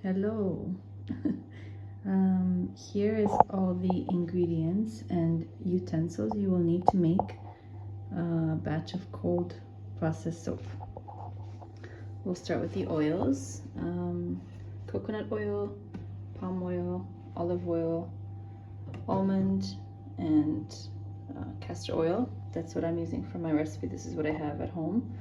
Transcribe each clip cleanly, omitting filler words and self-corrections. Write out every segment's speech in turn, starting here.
Hello. Here is all the ingredients and utensils you will need to make a batch of cold processed soap. We'll start with the oils. Coconut oil, palm oil, olive oil, almond, and castor oil. That's what I'm using for my recipe. This is what I have at home.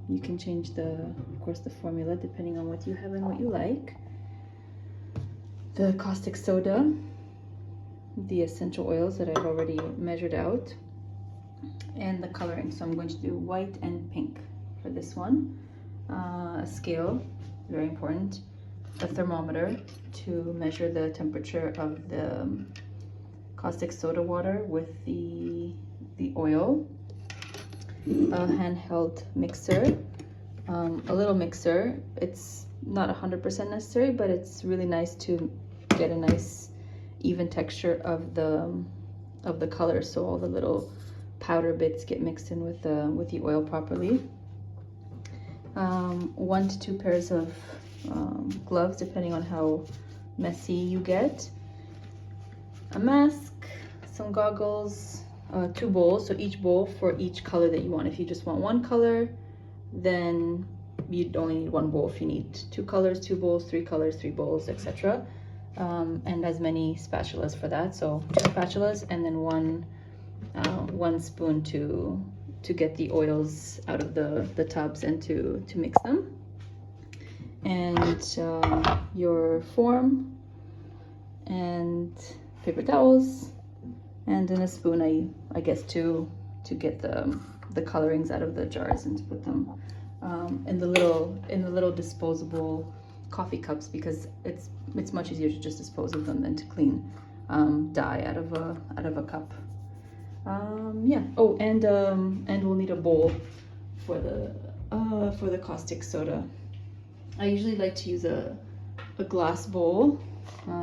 You can change of course, the formula depending on what you have and what you like. The caustic soda, the essential oils that I've already measured out, and the coloring. So I'm going to do white and pink for this one. A scale, very important. A thermometer to measure the temperature of the caustic soda water with the oil. A handheld mixer, a little mixer. It's not 100% necessary, but it's really nice to get a nice even texture of the color, so all the little powder bits get mixed in with the oil properly. 1 to 2 pairs of gloves, depending on how messy you get. A mask, some goggles. 2 bowls, so each bowl for each color that you want. If you just want one color, then you'd only need 1 bowl. If you need 2 colors, 2 bowls, 3 colors, 3 bowls, etc. And as many spatulas for that. So 2 spatulas, and then one spoon to get the oils out of the tubs and to mix them. And your form and paper towels. And in a spoon, I guess to get the colorings out of the jars and to put them in the little disposable coffee cups, because it's much easier to just dispose of them than to clean dye out of a cup. Yeah. Oh, and we'll need a bowl for the caustic soda. I usually like to use a glass bowl, so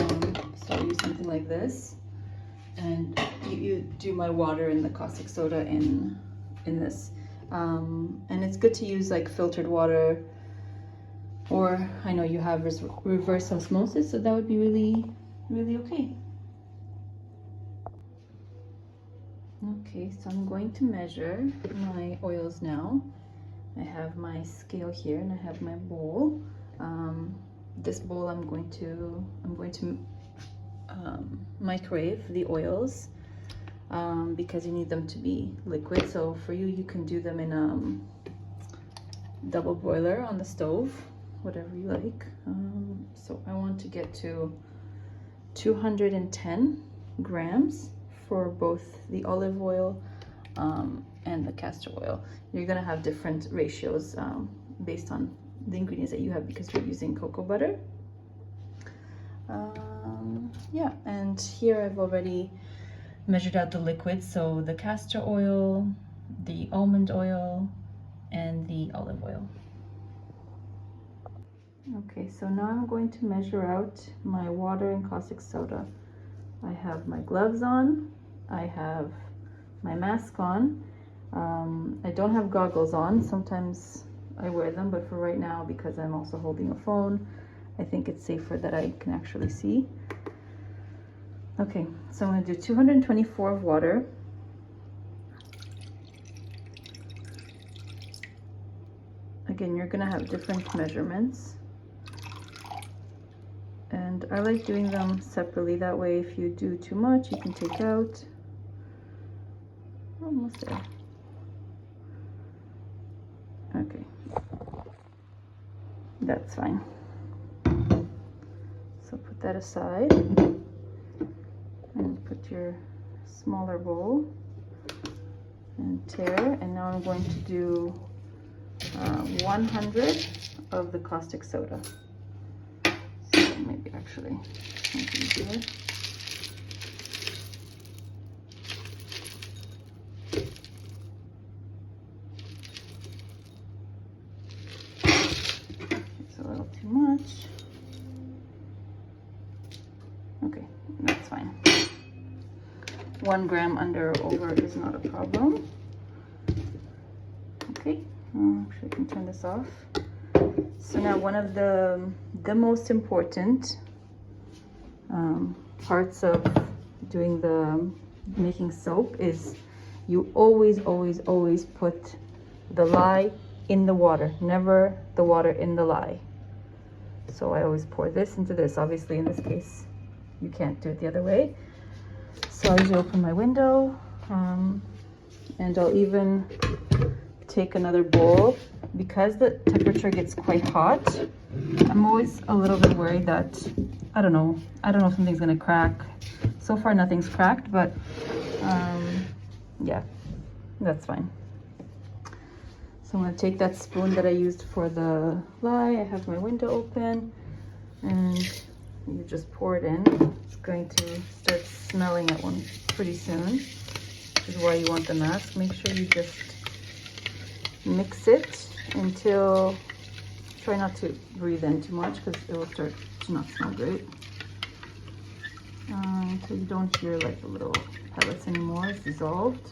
I'll use something like this. And you do my water and the caustic soda in this, and it's good to use like filtered water, or I know you have reverse osmosis, so that would be really okay. Okay, so I'm going to measure my oils now. I have my scale here and I have my bowl. This bowl I'm going to microwave the oils because you need them to be liquid. So for you can do them in double boiler on the stove, whatever you like. So I want to get to 210 grams for both the olive oil and the castor oil. You're gonna have different ratios based on the ingredients that you have, because we're using cocoa butter. Yeah, and here I've already measured out the liquids, so the castor oil, the almond oil, and the olive oil. Okay, so now I'm going to measure out my water and caustic soda. I have my gloves on, I have my mask on. I don't have goggles on. Sometimes I wear them, but for right now, because I'm also holding a phone, I think it's safer that I can actually see. Okay, so I'm going to do 224 of water. Again, you're going to have different measurements. And I like doing them separately. That way, if you do too much, you can take out. Almost there. Okay. That's fine. So put that aside. And put your smaller bowl and tare. And now I'm going to do 100 of the caustic soda. So maybe actually make it easier. It's a little too much. Okay, that's fine. 1 gram under or over is not a problem. Okay, actually I can turn this off. So now one of the most important parts of doing the making soap is you always put the lye in the water, never the water in the lye. So I always pour this into this. Obviously in this case you can't do it the other way. So I usually open my window, and I'll even take another bowl. Because the temperature gets quite hot, I'm always a little bit worried that, I don't know if something's gonna crack. So far nothing's cracked, but yeah, that's fine. So I'm gonna take that spoon that I used for the lye. I have my window open, and you just pour it in. It's going to start smelling at one pretty soon, which is why you want the mask. Make sure you just mix it until, try not to breathe in too much because it will start to not smell great. Until you don't hear like the little pellets anymore. It's dissolved.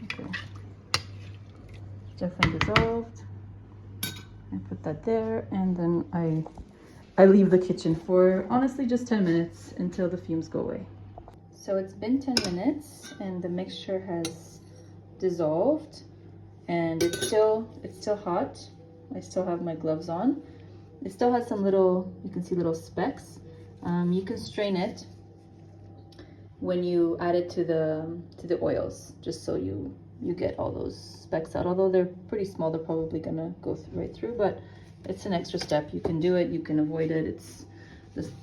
Okay, definitely dissolved. I put that there, and then I leave the kitchen for honestly just 10 minutes until the fumes go away. So it's been 10 minutes and the mixture has dissolved, and it's still hot. I still have my gloves on. It still has some little, you can see little specks. You can strain it when you add it to the oils, just so you get all those specks out. Although they're pretty small, they're probably gonna go right through, but it's an extra step. You can do it, you can avoid it. It's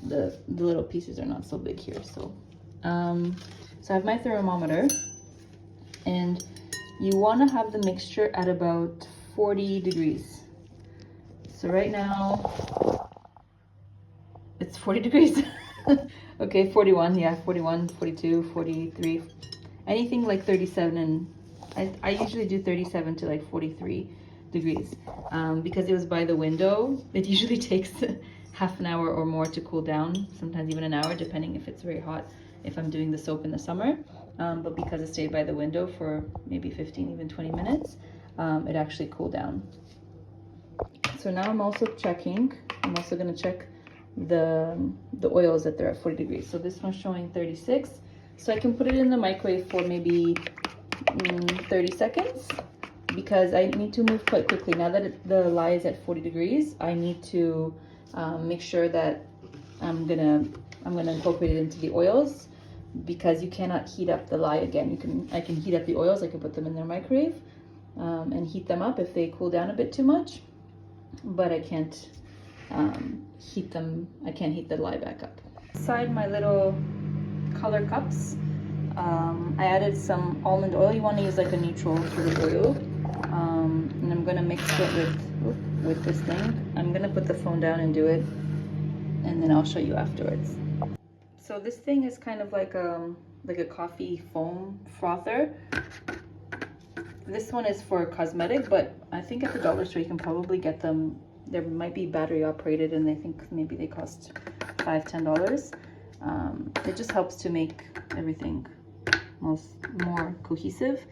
the little pieces are not so big here. So so I have my thermometer, and you want to have the mixture at about 40 degrees. So right now it's 40 degrees. Okay, 41, yeah, 41, 42, 43, anything like 37, and I usually do 37 to like 43 degrees. Because it was by the window, it usually takes half an hour or more to cool down, sometimes even an hour, depending if it's very hot, if I'm doing the soap in the summer. But because it stayed by the window for maybe 15, even 20 minutes, it actually cooled down. So now I'm also gonna check the oils that they're at 40 degrees. So this one's showing 36. So I can put it in the microwave for maybe 30 seconds, because I need to move quite quickly. Now that the lye is at 40 degrees, I need to make sure that I'm gonna incorporate it into the oils, because you cannot heat up the lye again. I can heat up the oils. I can put them in their microwave and heat them up if they cool down a bit too much, but I can't heat them. I can't heat the lye back up. Inside my little color cups, I added some almond oil. You want to use like a neutral sort of oil, and I'm gonna mix it with this thing. I'm gonna put the phone down and do it, and then I'll show you afterwards. So this thing is kind of like a coffee foam frother. This one is for cosmetic, but I think at the dollar store you can probably get them. There might be battery operated, and I think maybe they cost $5–10. It just helps to make everything more cohesive.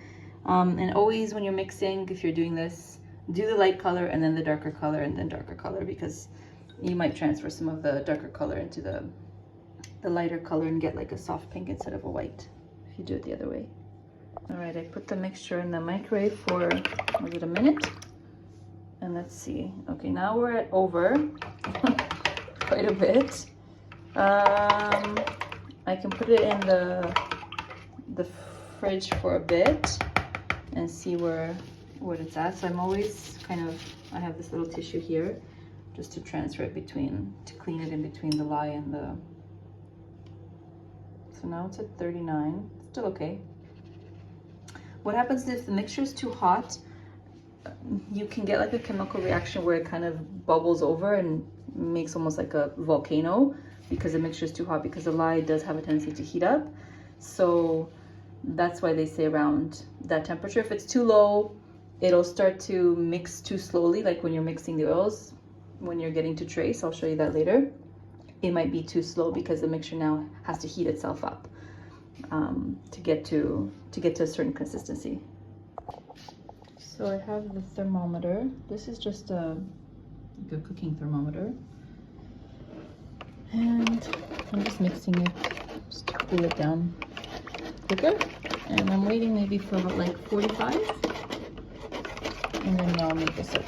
And always when you're mixing, if you're doing this, do the light color and then the darker color and then darker color, because you might transfer some of the darker color into the lighter color and get like a soft pink instead of a white if you do it the other way. All right, I put the mixture in the microwave for, was it a minute? And let's see. Okay, now we're at over quite a bit. I can put it in the fridge for a bit and see where it's at. So I'm always I have this little tissue here just to transfer it to clean it in between the lye and the. So now it's at 39, still okay. What happens if the mixture is too hot? You can get like a chemical reaction where it kind of bubbles over and makes almost like a volcano, because the mixture is too hot, because the lye does have a tendency to heat up. So that's why they say around that temperature. If it's too low, it'll start to mix too slowly, like when you're mixing the oils, when you're getting to trace. I'll show you that later. It might be too slow because the mixture now has to heat itself up to get to a certain consistency. So I have the thermometer. This is just a cooking thermometer. And I'm just mixing it just to cool it down quicker. And I'm waiting maybe for about like 45. And then I'll make this up.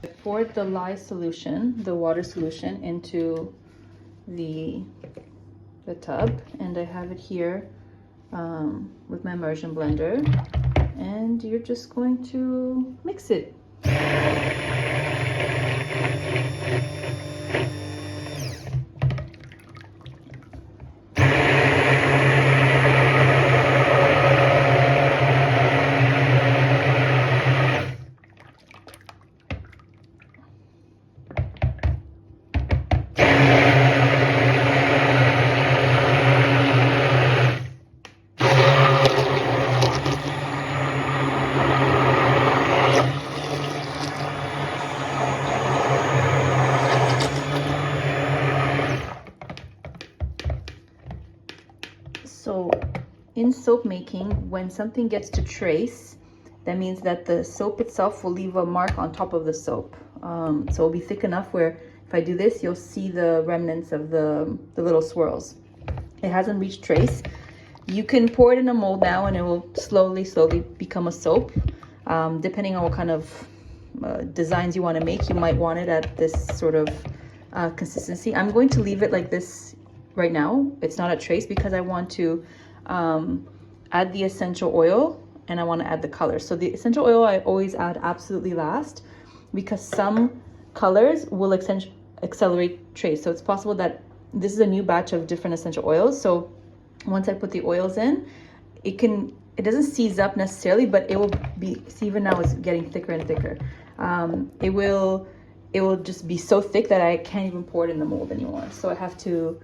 I poured the lye solution, the water solution, into the tub. And I have it here with my immersion blender. And you're just going to mix it. So in soap making, when something gets to trace, that means that the soap itself will leave a mark on top of the soap. So it'll be thick enough where if I do this, you'll see the remnants of the little swirls. It hasn't reached trace. You can pour it in a mold now and it will slowly become a soap. Depending on what kind of designs you want to make, you might want it at this sort of consistency. I'm going to leave it like this right now. It's not a trace because I want to add the essential oil and I want to add the color. So the essential oil I always add absolutely last because some colors will accelerate trace. So it's possible that this is a new batch of different essential oils. So once I put the oils in, it doesn't seize up necessarily, but it will be, see, even now it's getting thicker and thicker. It will just be so thick that I can't even pour it in the mold anymore. So I have to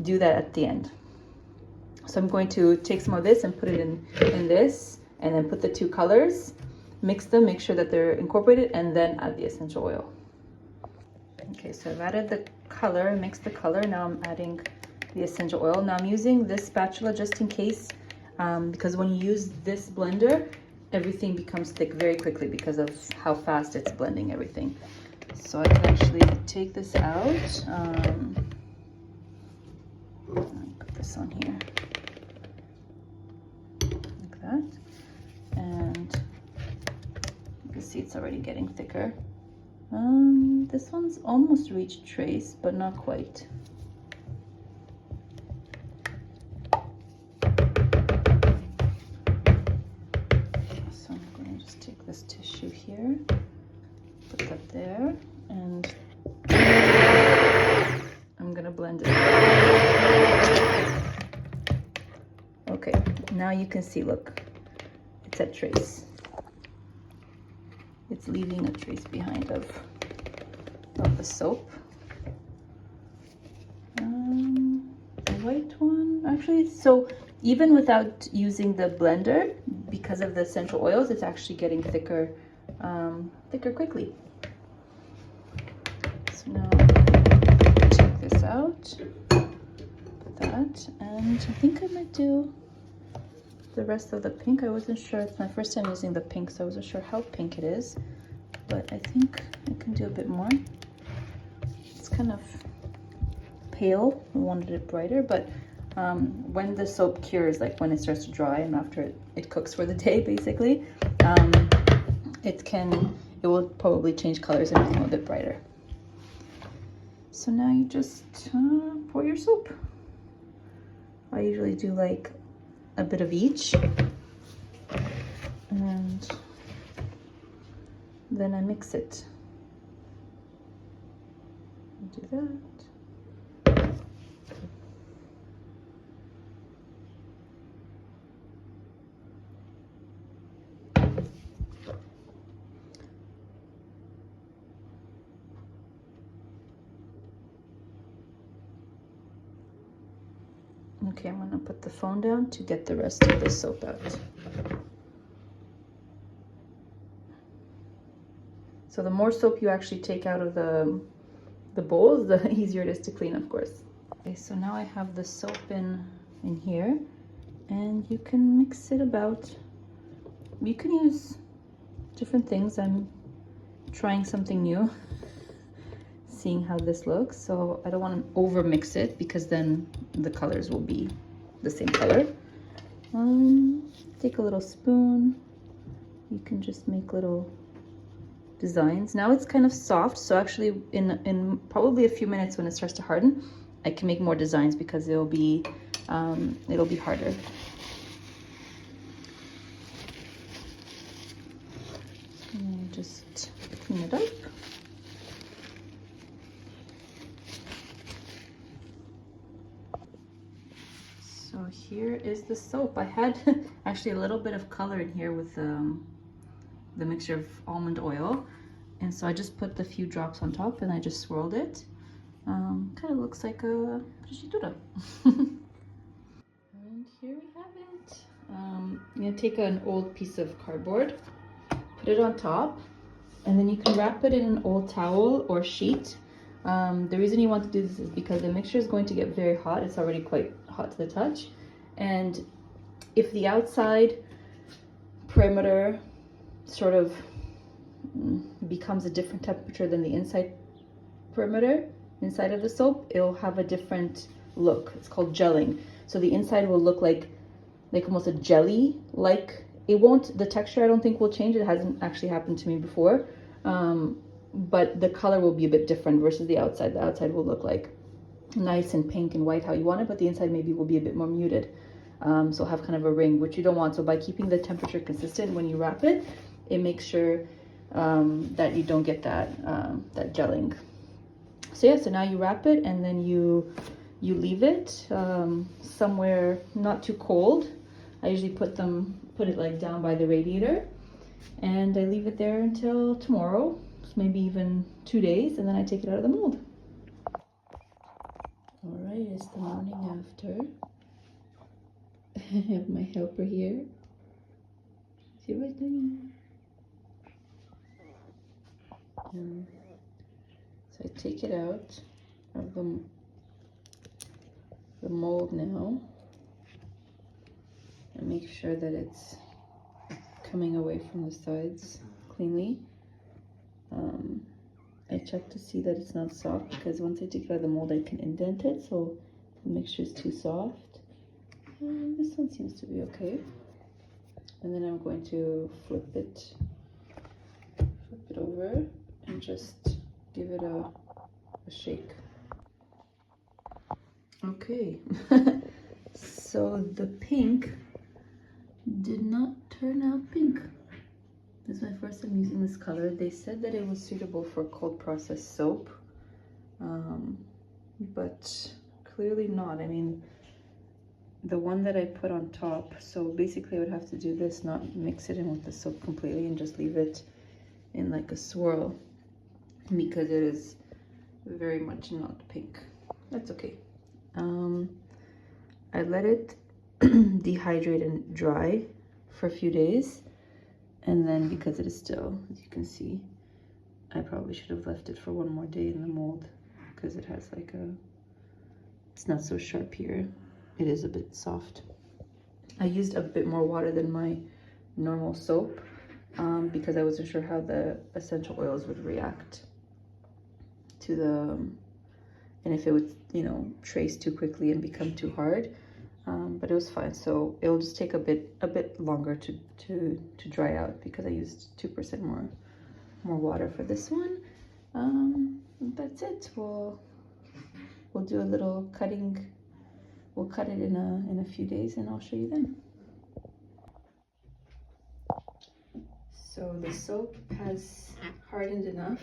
do that at the end. So I'm going to take some of this and put it in this, and then put the two colors, mix them, make sure that they're incorporated, and then add the essential oil. Okay, so I've added the color, mixed the color. Now I'm adding the essential oil. Now I'm using this spatula just in case, because when you use this blender, everything becomes thick very quickly because of how fast it's blending everything. So I can actually take this out. Put this on here like that, and you can see it's already getting thicker. This one's almost reached trace, but not quite. So I'm going to just take this tissue here, put that there, and I'm gonna blend it. Okay, now you can see, look, it's a trace. It's leaving a trace behind of the soap. The white one, actually, so even without using the blender, because of the essential oils, it's actually getting thicker, thicker quickly. So now check this out, put that, and I think I might do the rest of the pink. I wasn't sure, it's my first time using the pink, so I wasn't sure how pink it is, but I think I can do a bit more. It's kind of pale, I wanted it brighter, but when the soap cures, like when it starts to dry and after it cooks for the day basically, it will probably change colors and become a bit brighter. So now you just pour your soap. I usually do like a bit of each, and then I mix it. Do that. Okay, I'm gonna put the phone down to get the rest of the soap out. So the more soap you actually take out of the bowls, the easier it is to clean, of course. Okay, so now I have the soap in here, and you can mix it about you can use different things. I'm trying something new, seeing how this looks. So I don't want to over mix it because then the colors will be the same color. Take a little spoon. You can just make little designs. Now it's kind of soft, so actually in probably a few minutes when it starts to harden, I can make more designs because it'll be harder. And just clean it up. So here is the soap. I had actually a little bit of color in here with the mixture of almond oil, and so I just put the few drops on top and I just swirled it. Kind of looks like a frigitura. And here we have it. I'm gonna take an old piece of cardboard, put it on top, and then you can wrap it in an old towel or sheet. The reason you want to do this is because the mixture is going to get very hot. It's already quite hot to the touch, and if the outside perimeter sort of becomes a different temperature than the inside perimeter, inside of the soap, it'll have a different look. It's called gelling. So the inside will look like almost a jelly, like it won't, the texture I don't think will change. It hasn't actually happened to me before, but the color will be a bit different versus the outside. The outside will look like nice and pink and white how you want it, but the inside maybe will be a bit more muted. So have kind of a ring, which you don't want. So by keeping the temperature consistent when you wrap it, it makes sure that you don't get that gelling. So yeah, so now you wrap it and then you leave it somewhere not too cold. I usually put it like down by the radiator, and I leave it there until tomorrow, maybe even 2 days, and then I take it out of the mold. All right, it's the morning after. I have my helper here. See what I'm doing? So I take it out of the mold now and make sure that it's coming away from the sides cleanly. I check to see that it's not soft, because once I take it out of the mold I can indent it, so the mixture is too soft. And this one seems to be okay. And then I'm going to flip it over and just give it a shake. Okay, so the pink did not turn out pink. This is my first time using this color. They said that it was suitable for cold processed soap, but clearly not. I mean, the one that I put on top, so basically I would have to do this, not mix it in with the soap completely, and just leave it in like a swirl, because it is very much not pink. That's okay. I let it dehydrate and dry for a few days, and then because it is still, as you can see, I probably should have left it for one more day in the mold, because it has like it's not so sharp here. It is a bit soft. I used a bit more water than my normal soap, because I wasn't sure how the essential oils would react to and if it would, trace too quickly and become too hard. But it was fine. So it'll just take a bit longer to dry out, because I used 2% more water for this one. That's it. We'll do a little cutting. We'll cut it in a few days, and I'll show you then. So the soap has hardened enough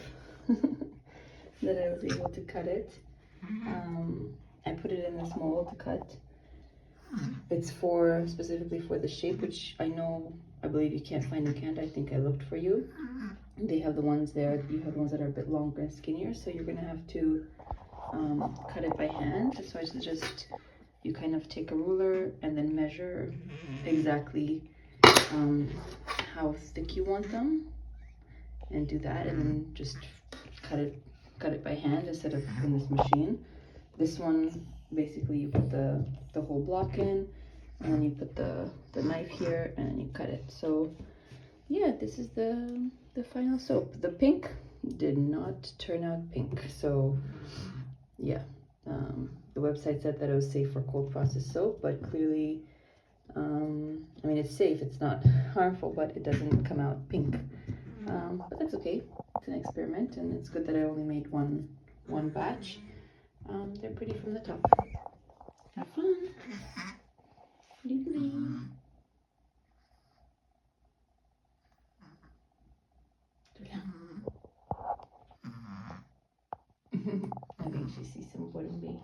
that I was able to cut it. I put it in this mold to cut. It's specifically for the shape, which I believe you can't find in Canada. I think I looked for you. They have the ones there. You have the ones that are a bit longer and skinnier, so you're gonna have to cut it by hand. So I suggest you kind of take a ruler and then measure exactly how thick you want them, and do that, and then just cut it by hand instead of in this machine. This one, basically you put the whole block in, and then you put the knife here and you cut it. So yeah, this is the final soap. The pink did not turn out pink, so yeah. The website said that it was safe for cold process soap, but clearly, I mean, it's safe, it's not harmful, but it doesn't come out pink. But that's okay. It's an experiment, and it's good that I only made one batch. They're pretty from the top. Have fun. I think she sees some Borimbe.